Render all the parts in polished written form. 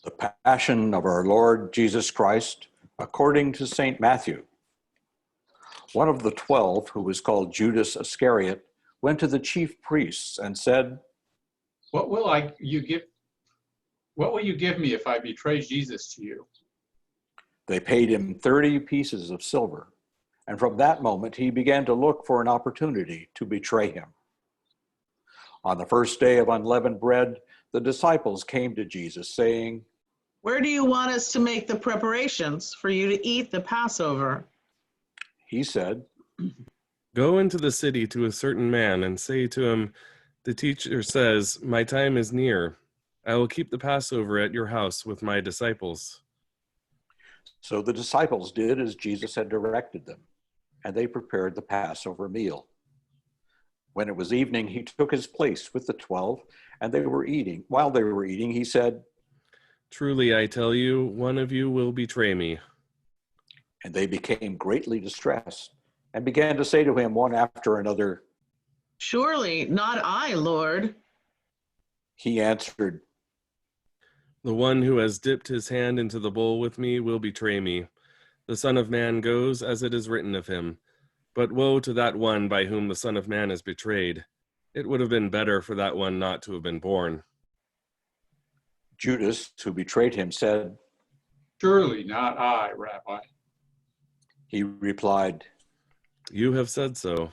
The Passion of our Lord Jesus Christ, according to St. Matthew. One of the 12, who was called Judas Iscariot, went to the chief priests and said, What will you give me if I betray Jesus to you? They paid him 30 pieces of silver, and from that moment he began to look for an opportunity to betray him. On the first day of unleavened bread, the disciples came to Jesus, saying, "Where do you want us to make the preparations for you to eat the Passover?" He said, Go into the city to a certain man and say to him, the teacher says, my time is near. I will keep the Passover at your house with my disciples. So the disciples did as Jesus had directed them, and they prepared the Passover meal. When it was evening, he took his place with the 12, and they were eating. While they were eating, he said, Truly, I tell you, one of you will betray me. And they became greatly distressed and began to say to him one after another, "Surely not I, Lord." He answered, The one who has dipped his hand into the bowl with me will betray me. The Son of Man goes as it is written of him. But woe to that one by whom the Son of Man is betrayed. It would have been better for that one not to have been born. Judas, who betrayed him, said, Surely not I, Rabbi. He replied, You have said so.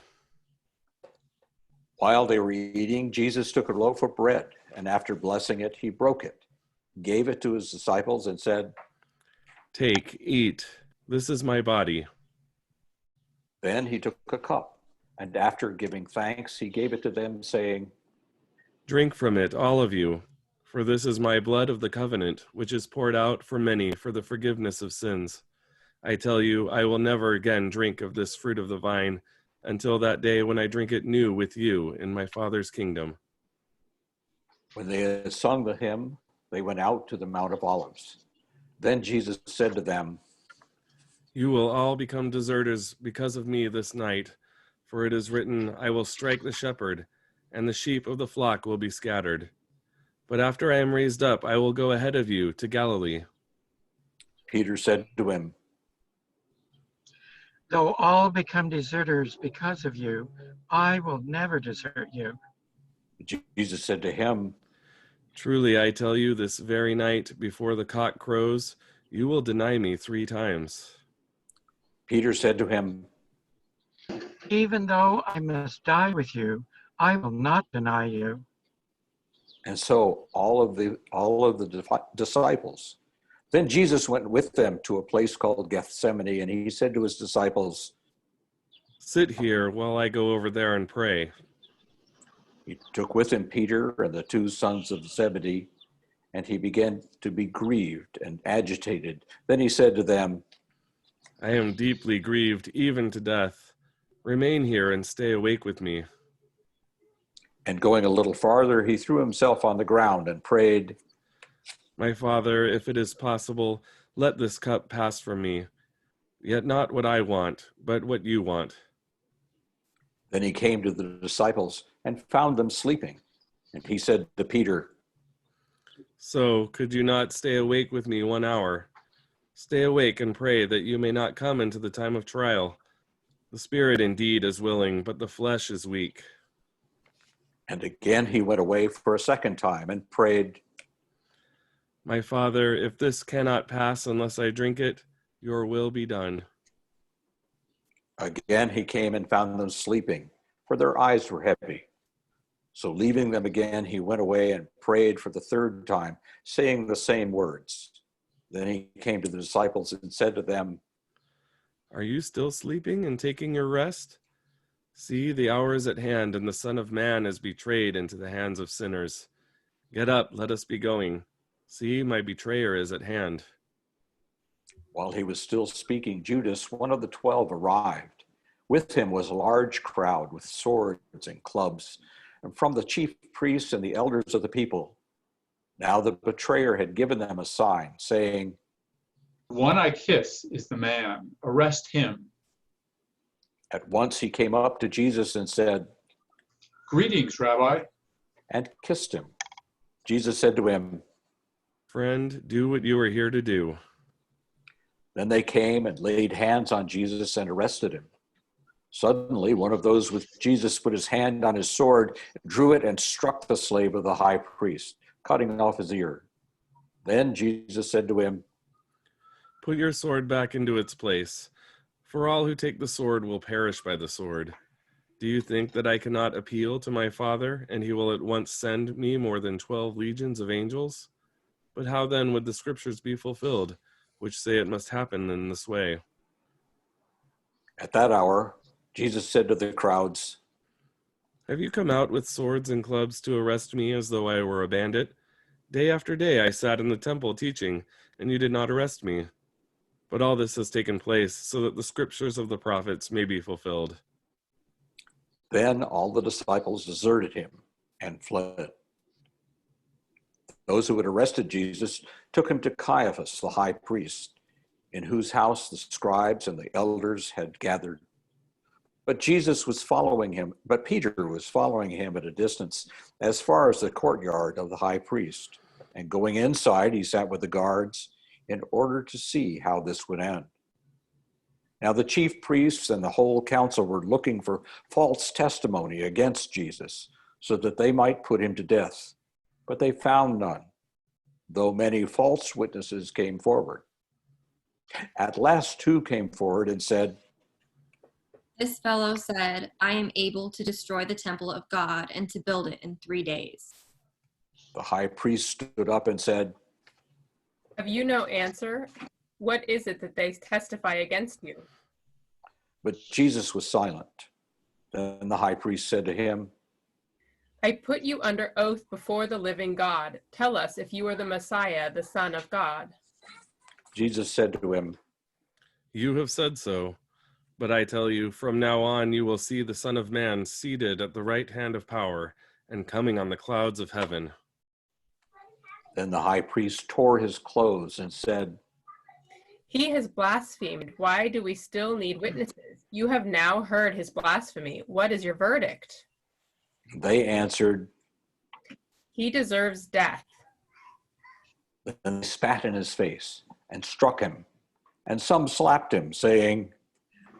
While they were eating, Jesus took a loaf of bread, and after blessing it, he broke it, gave it to his disciples, and said, Take, eat. This is my body. Then he took a cup, and after giving thanks, he gave it to them, saying, Drink from it, all of you, for this is my blood of the covenant, which is poured out for many for the forgiveness of sins. I tell you, I will never again drink of this fruit of the vine until that day when I drink it new with you in my Father's kingdom. When they had sung the hymn, they went out to the Mount of Olives. Then Jesus said to them, You will all become deserters because of me this night, for it is written, I will strike the shepherd, and the sheep of the flock will be scattered. But after I am raised up, I will go ahead of you to Galilee. Peter said to him, Though all become deserters because of you, I will never desert you. Jesus said to him, Truly, I tell you, this very night, before the cock crows, you will deny me 3 times. Peter said to him, Even though I must die with you, I will not deny you. And so all of the disciples. Then Jesus went with them to a place called Gethsemane, and he said to his disciples, Sit here while I go over there and pray. He took with him Peter and the 2 sons of Zebedee, and he began to be grieved and agitated. Then he said to them, I am deeply grieved, even to death. Remain here and stay awake with me. And going a little farther, he threw himself on the ground and prayed, My Father, if it is possible, let this cup pass from me. Yet not what I want, but what you want. Then he came to the disciples and found them sleeping. And he said to Peter, So could you not stay awake with me 1 hour? Stay awake and pray that you may not come into the time of trial. The spirit indeed is willing, but the flesh is weak. And again he went away for a second time and prayed, My Father, if this cannot pass unless I drink it, your will be done. Again he came and found them sleeping, for their eyes were heavy. So leaving them again, he went away and prayed for the 3rd time, saying the same words. Then he came to the disciples and said to them, Are you still sleeping and taking your rest? See, the hour is at hand, and the Son of Man is betrayed into the hands of sinners. Get up, let us be going. See, my betrayer is at hand. While he was still speaking, Judas, one of the 12, arrived. With him was a large crowd with swords and clubs, and from the chief priests and the elders of the people. Now the betrayer had given them a sign, saying, The one I kiss is the man. Arrest him. At once he came up to Jesus and said, Greetings, Rabbi. and kissed him. Jesus said to him, Friend, do what you are here to do. Then they came and laid hands on Jesus and arrested him. Suddenly, one of those with Jesus put his hand on his sword, drew it, and struck the slave of the high priest, cutting off his ear. Then Jesus said to him, Put your sword back into its place, for all who take the sword will perish by the sword. Do you think that I cannot appeal to my Father, and he will at once send me more than 12 legions of angels? But how then would the scriptures be fulfilled, which say it must happen in this way? At that hour, Jesus said to the crowds, Have you come out with swords and clubs to arrest me as though I were a bandit? Day after day I sat in the temple teaching, and you did not arrest me. But all this has taken place so that the scriptures of the prophets may be fulfilled. Then all the disciples deserted him and fled. Those who had arrested Jesus took him to Caiaphas, the high priest, in whose house the scribes and the elders had gathered. But Peter was following him at a distance as far as the courtyard of the high priest. And going inside, he sat with the guards in order to see how this would end. Now the chief priests and the whole council were looking for false testimony against Jesus so that they might put him to death. But they found none, though many false witnesses came forward. At last, two came forward and said, This fellow said, I am able to destroy the temple of God and to build it in 3 days. The high priest stood up and said, Have you no answer? What is it that they testify against you? But Jesus was silent. Then the high priest said to him, I put you under oath before the living God. Tell us if you are the Messiah, the Son of God. Jesus said to him, You have said so. But I tell you, from now on you will see the Son of Man seated at the right hand of power and coming on the clouds of heaven. Then the high priest tore his clothes and said, He has blasphemed. Why do we still need witnesses? You have now heard his blasphemy. What is your verdict? They answered, He deserves death. Then they spat in his face and struck him, and some slapped him, saying,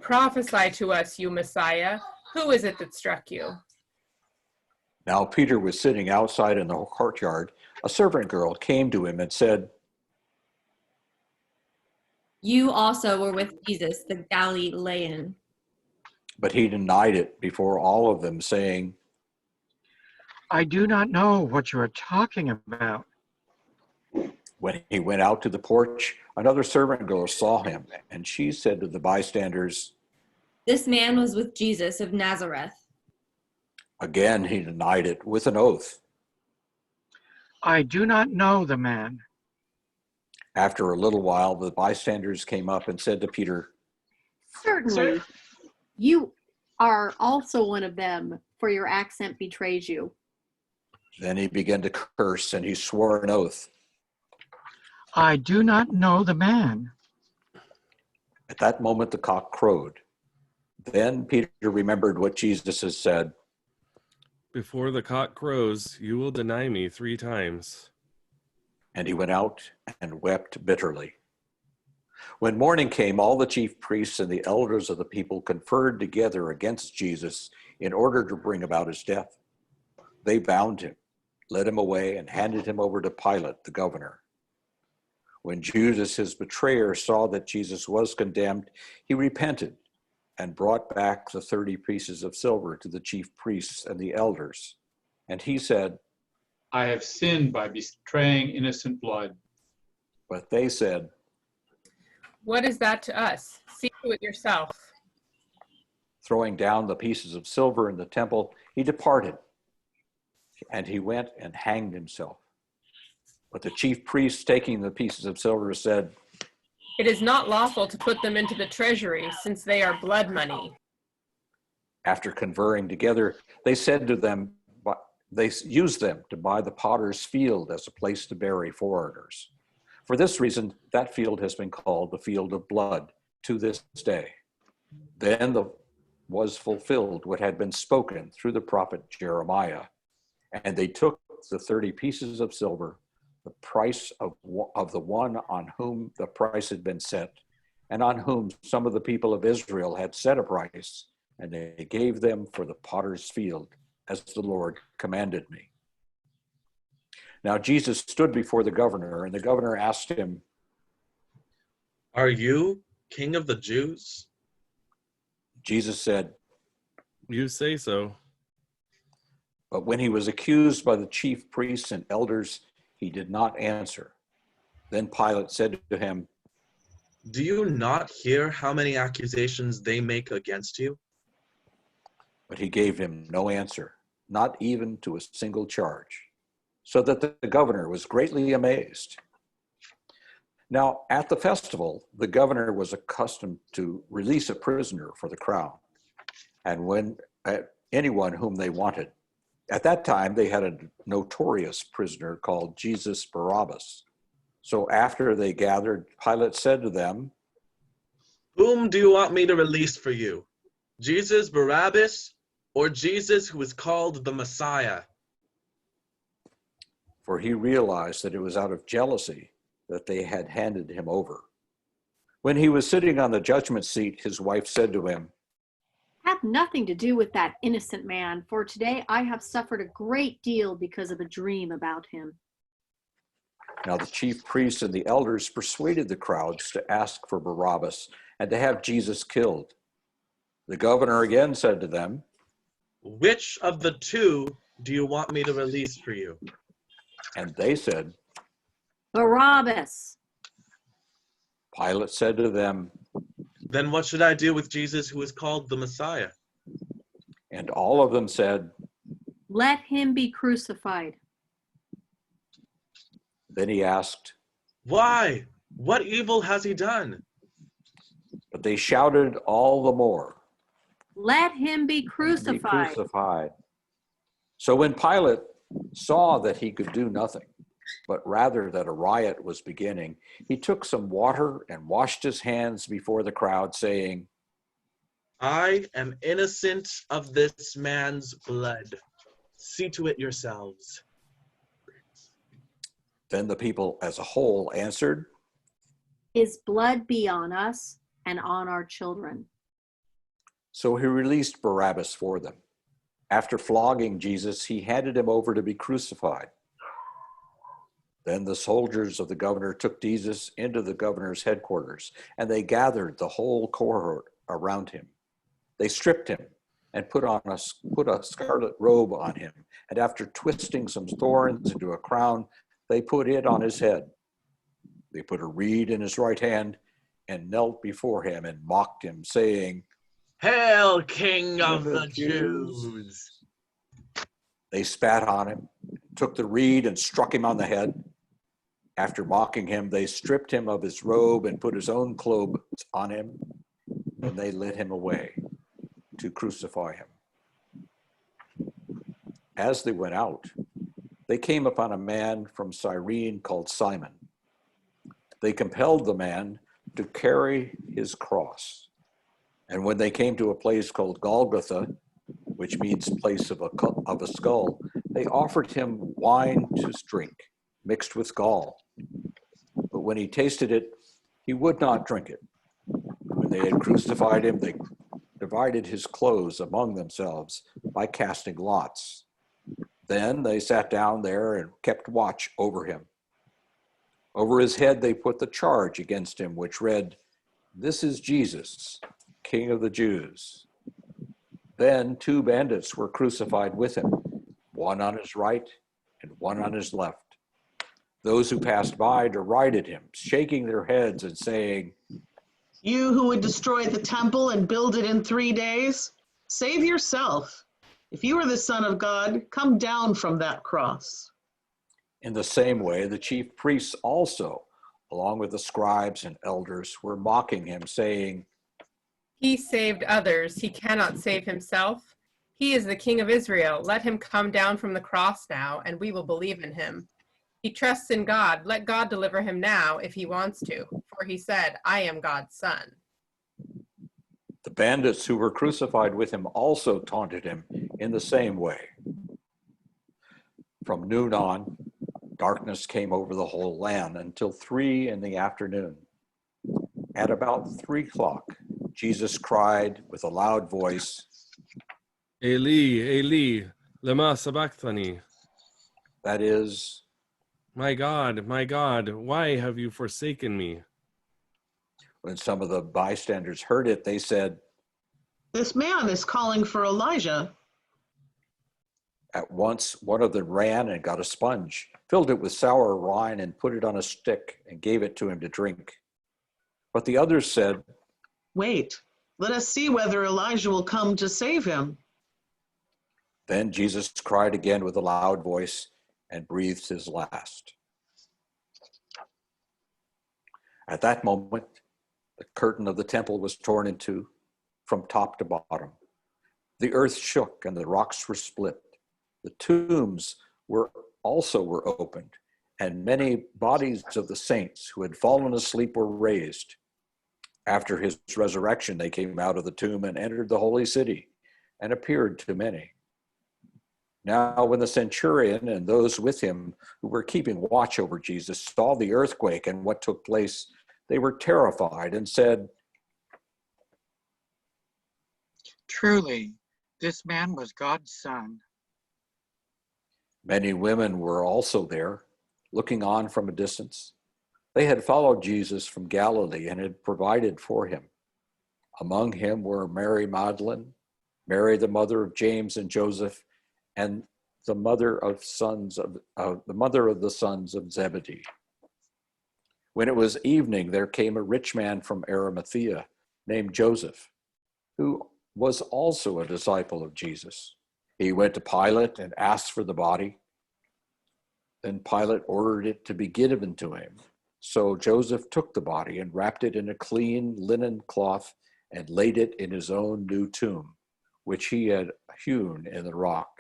Prophesy to us, you Messiah. Who is it that struck you? Now Peter was sitting outside in the courtyard. A servant girl came to him and said, You also were with Jesus, the Galilean. but he denied it before all of them, saying, I do not know what you are talking about. When he went out to the porch, another servant girl saw him, and she said to the bystanders, This man was with Jesus of Nazareth. Again he denied it with an oath. I do not know the man. After a little while, the bystanders came up and said to Peter, Certainly. You are also one of them, for your accent betrays you. Then he began to curse, and he swore an oath. I do not know the man. At that moment, the cock crowed. Then Peter remembered what Jesus had said. Before the cock crows, you will deny me 3 times. And he went out and wept bitterly. When morning came, all the chief priests and the elders of the people conferred together against Jesus in order to bring about his death. They bound him, led him away, and handed him over to Pilate, the governor. When Judas, his betrayer, saw that Jesus was condemned, he repented and brought back the 30 pieces of silver to the chief priests and the elders. And he said, I have sinned by betraying innocent blood. but they said, What is that to us? See to it yourself. throwing down the pieces of silver in the temple, he departed, and he went and hanged himself. But the chief priests, taking the pieces of silver, said, It is not lawful to put them into the treasury, since they are blood money. After conferring together, they said to them, they used them to buy the potter's field as a place to bury foreigners. For this reason, that field has been called the field of blood to this day. Then was fulfilled what had been spoken through the prophet Jeremiah. And they took the 30 pieces of silver, the price of the one on whom the price had been set, and on whom some of the people of Israel had set a price, and they gave them for the potter's field, as the Lord commanded me. Now Jesus stood before the governor, and the governor asked him, "Are you king of the Jews?" Jesus said, You say so. but when he was accused by the chief priests and elders, he did not answer. Then Pilate said to him, "Do you not hear how many accusations they make against you?" but he gave him no answer, not even to a single charge, so that the governor was greatly amazed. Now, at the festival, the governor was accustomed to release a prisoner for the crown, and when anyone whom they wanted. At that time, they had a notorious prisoner called Jesus Barabbas. So after they gathered, Pilate said to them, "Whom do you want me to release for you? Jesus Barabbas, or Jesus who is called the Messiah?" for he realized that it was out of jealousy that they had handed him over. When he was sitting on the judgment seat, his wife said to him, Have nothing to do with that innocent man, for today I have suffered a great deal because of a dream about him. Now the chief priests and the elders persuaded the crowds to ask for Barabbas and to have Jesus killed. The governor again said to them, "Which of the two do you want me to release for you?" and they said, Barabbas. Pilate said to them, "Then what should I do with Jesus who is called the Messiah?" and all of them said, Let him be crucified. then he asked, "Why? What evil has he done?" but they shouted all the more, Let him be be crucified. crucified. So when Pilate saw that he could do nothing, but rather that a riot was beginning, he took some water and washed his hands before the crowd, saying, "I am innocent of this man's blood. See to it yourselves." Then the people as a whole answered, His blood be on us and on our children. so he released Barabbas for them. After flogging Jesus, he handed him over to be crucified. Then the soldiers of the governor took Jesus into the governor's headquarters, and they gathered the whole cohort around him. They stripped him and put a scarlet robe on him, and after twisting some thorns into a crown, they put it on his head. They put a reed in his right hand and knelt before him and mocked him, saying, "Hail, King of the Jews!" They spat on him, took the reed and struck him on the head. After mocking him, they stripped him of his robe and put his own clothes on him, and they led him away to crucify him. As they went out, they came upon a man from Cyrene called Simon. They compelled the man to carry his cross. And when they came to a place called Golgotha, which means place of a skull, they offered him wine to drink, mixed with gall. But when he tasted it, he would not drink it. When they had crucified him, they divided his clothes among themselves by casting lots. Then they sat down there and kept watch over him. Over his head they put the charge against him, which read, "This is Jesus, King of the Jews." Then 2 bandits were crucified with him, one on his right and one on his left. Those who passed by derided him, shaking their heads and saying, You who would destroy the temple and build it in 3 days, save yourself. If you are the Son of God, come down from that cross. In the same way, the chief priests also, along with the scribes and elders, were mocking him, saying, He saved others. He cannot save himself. He is the King of Israel. Let him come down from the cross now, and we will believe in him. He trusts in God. Let God deliver him now if he wants to. For he said, I am God's son. The bandits who were crucified with him also taunted him in the same way. From noon on, Darkness came over the whole land until 3 in the afternoon. At about 3 o'clock, Jesus cried with a loud voice, Eli, Eli, lema sabachthani. that is, My God, why have you forsaken me? when some of the bystanders heard it, they said, This man is calling for Elijah. at once one of them ran and got a sponge, filled it with sour wine, and put it on a stick and gave it to him to drink. But the others said, Wait, let us see whether Elijah will come to save him. Then Jesus cried again with a loud voice and breathed his last. At that moment, the curtain of the temple was torn in two from top to bottom. The earth shook and the rocks were split. The tombs were opened, and many bodies of the saints who had fallen asleep were raised. After his resurrection, they came out of the tomb and entered the holy city and appeared to many. Now, when the centurion and those with him who were keeping watch over Jesus saw the earthquake and what took place, they were terrified and said, Truly, this man was God's son. Many women were also there, looking on from a distance. They had followed Jesus from Galilee and had provided for him. Among him were Mary Magdalene, Mary the mother of James and Joseph, and the mother of the sons of Zebedee. When it was evening, there came a rich man from Arimathea named Joseph, who was also a disciple of Jesus. He went to Pilate and asked for the body. Then Pilate ordered it to be given to him. So Joseph took the body and wrapped it in a clean linen cloth and laid it in his own new tomb, which he had hewn in the rock.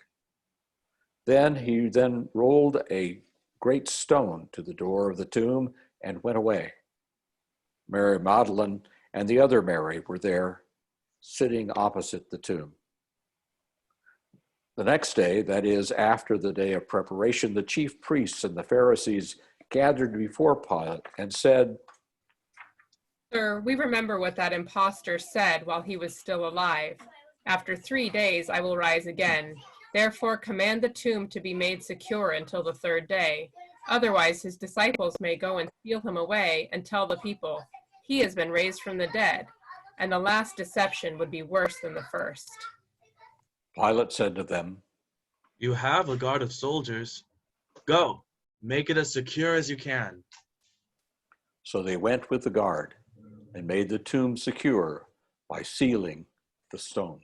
Then he rolled a great stone to the door of the tomb and went away. Mary Magdalene and the other Mary were there, sitting opposite the tomb. The next day, that is, after the day of preparation, the chief priests and the Pharisees gathered before Pilate and said, Sir, we remember what that impostor said while he was still alive. After 3 days I will rise again. Therefore command the tomb to be made secure until the 3rd day. Otherwise his disciples may go and steal him away and tell the people, he has been raised from the dead. And the last deception would be worse than the first. Pilate said to them, You have a guard of soldiers. Go, make it as secure as you can. So they went with the guard and made the tomb secure by sealing the stone.